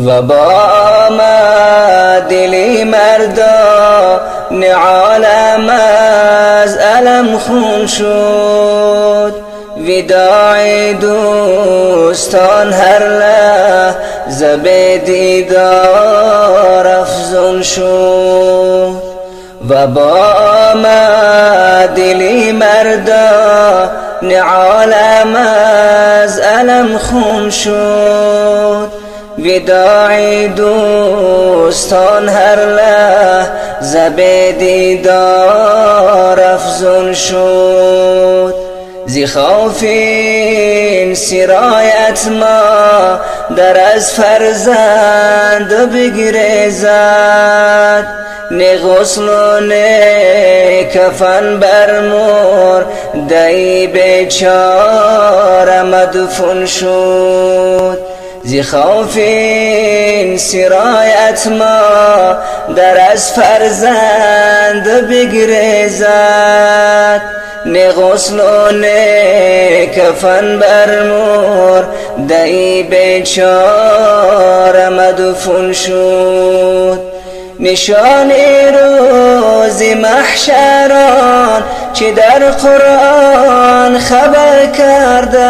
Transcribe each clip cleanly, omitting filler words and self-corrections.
و با آمد دلی مردا عالم از علم خون شد. وداع دوستان هر لحظه به دیدار افزون شد. و با آمد دلی مردا عالم از علم خون شد. وداع دوستان هر لحظه به دیدار افزون شد. زی خوف این سرایت ما در از فرزند بگریزد. نه غسل و نه کفن بر مرده بیچاره مدفون شد. زی خوف این سرایت ما در از فرزند بگریزد. نه غسل و نه کفن بر مرده بیچاره مدفون شد. نشان روز محشران چه در قرآن خبر کرده.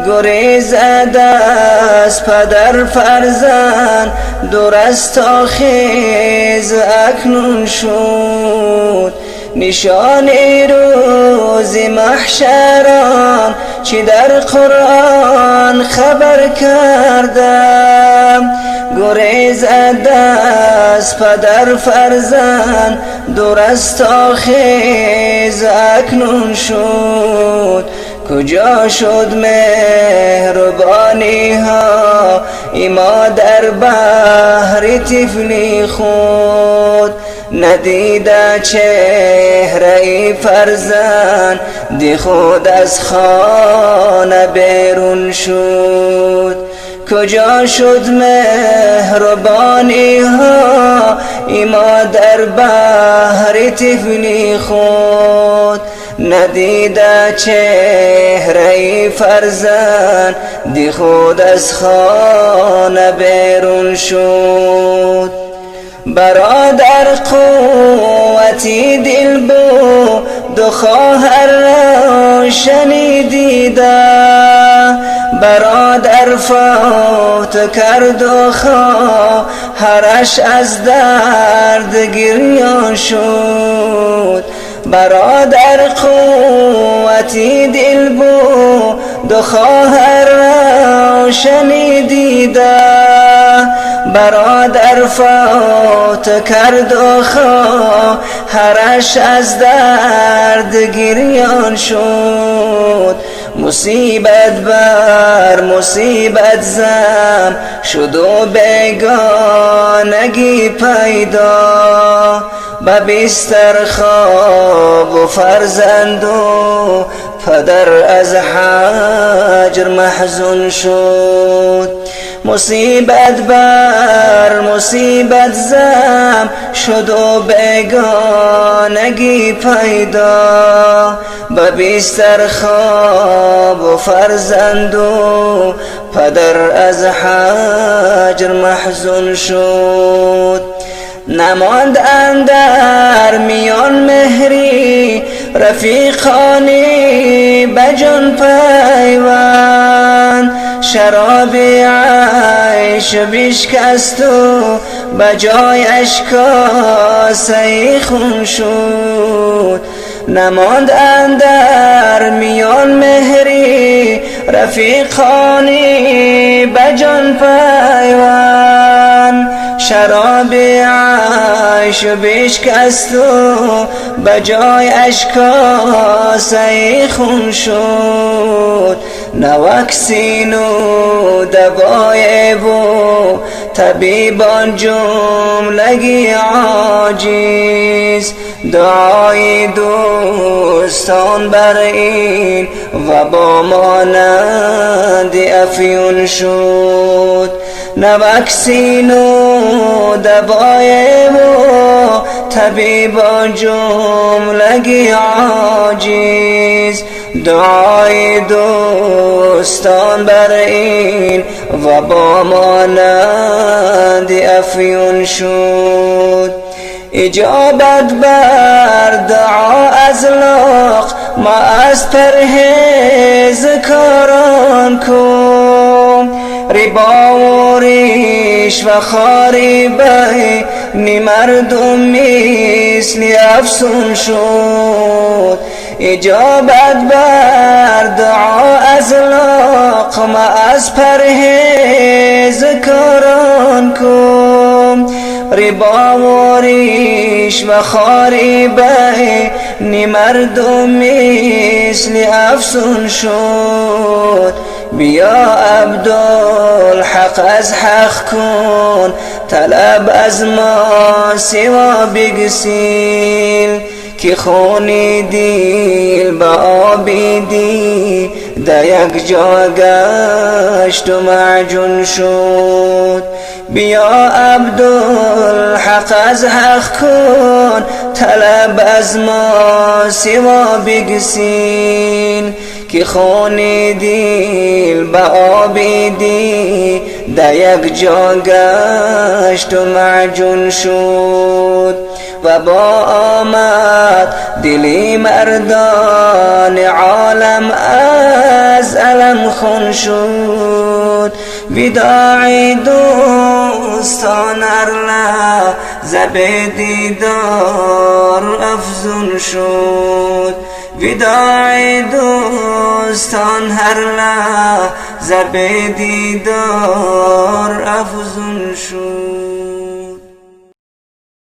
گریز از پدر فرزند دور از تا خیز اکنون شد. نشان روز محشران چه در قرآن خبر کردم. گریز از پدر فرزند دور از تا خیز اکنون شد. کجا شد مهربانی ها ما در بحر طفلی خود. ندیده چهره فرزند دی خود از خانه بیرون شد. کجا شد مهربانی ها ما در بحر طفلی خود. ندیده چهره فرزند دی خود از خانه بیرون شد. برادر قوتی دل بود و خواهر روشنی دیده. برادر فوت کرد و خواهرش از درد گریان شد. برادر قوتی دل بود و خواهر روشنی دیده. برادر فوت کرد و خواهرش از درد گریان شد. مصیبت بر مصیبت زم شد و بیگانگی پیدا. به بستر خواب و فرزند و پدر از هجر محزون شد. مصیبت بر مصیبت زم شد و بیگانگی پیدا. به بستر خواب و فرزند و پدر از هجر محزون شد. نماند اندر میان مهری رفیقانی بجان پیوند. شراب عیش بشکست و بجایش کاسه خون شد. نماند اندر میان مهری رفیقانی بجان پیوند. شراب عیش بشکست و بجایش کاسه خون شد. نه واکسین و دوای و طبیبان جملگی عاجز. دعای دوستان بر این و با مانند افیون شد. نه واکسین و دوای و طبیبان جملگی عاجز. دعای دوستان بر این و با مانند افیون شد. اجابت بر دعا از لاغ ما از پرهیز کاران کن. ربا و ریش و خاری بین مردم مثل افسون شد. اجابت بر دعا از لاغ ما از پرهیز کاران کن. ربا و ریش و خاری بین مردم مثل افسون شد. بیا عبدالحق از حق کن طلب از ما سوا بگسیل. که خونی دیل با آبی دیده یک جا گشت و معجون شد. بیا عبدالحق از حق کن طلب از ما سوا بگسیل. که خونی دیل با آبی دیده یک جا گشت و معجون شد. و با آمد دلی مردان عالم از علم خون شد. وداع دوستان هر لحظه به دیدار افزون شد. وداع دوستان هر لحظه به دیدار افزون شد.